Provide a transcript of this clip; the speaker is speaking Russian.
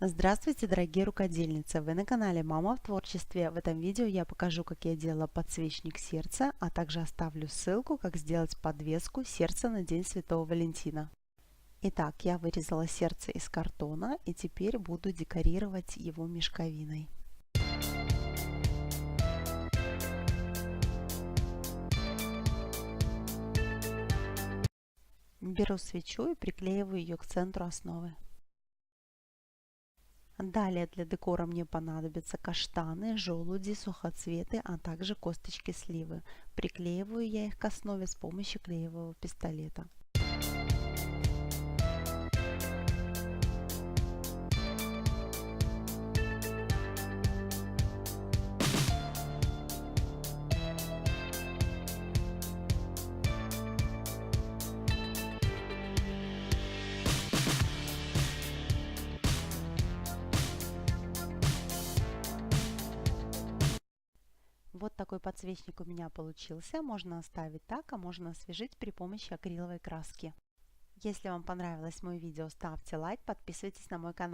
Здравствуйте, дорогие рукодельницы! Вы на канале Мама в творчестве. В этом видео я покажу, как я делала подсвечник сердца, а также оставлю ссылку, как сделать подвеску сердца на День Святого Валентина. Итак, я вырезала сердце из картона и теперь буду декорировать его мешковиной. Беру свечу и приклеиваю ее к центру основы. Далее для декора мне понадобятся каштаны, желуди, сухоцветы, а также косточки сливы. Приклеиваю я их к основе с помощью клеевого пистолета. Вот такой подсвечник у меня получился. Можно оставить так, а можно освежить при помощи акриловой краски. Если вам понравилось мое видео, ставьте лайк, подписывайтесь на мой канал.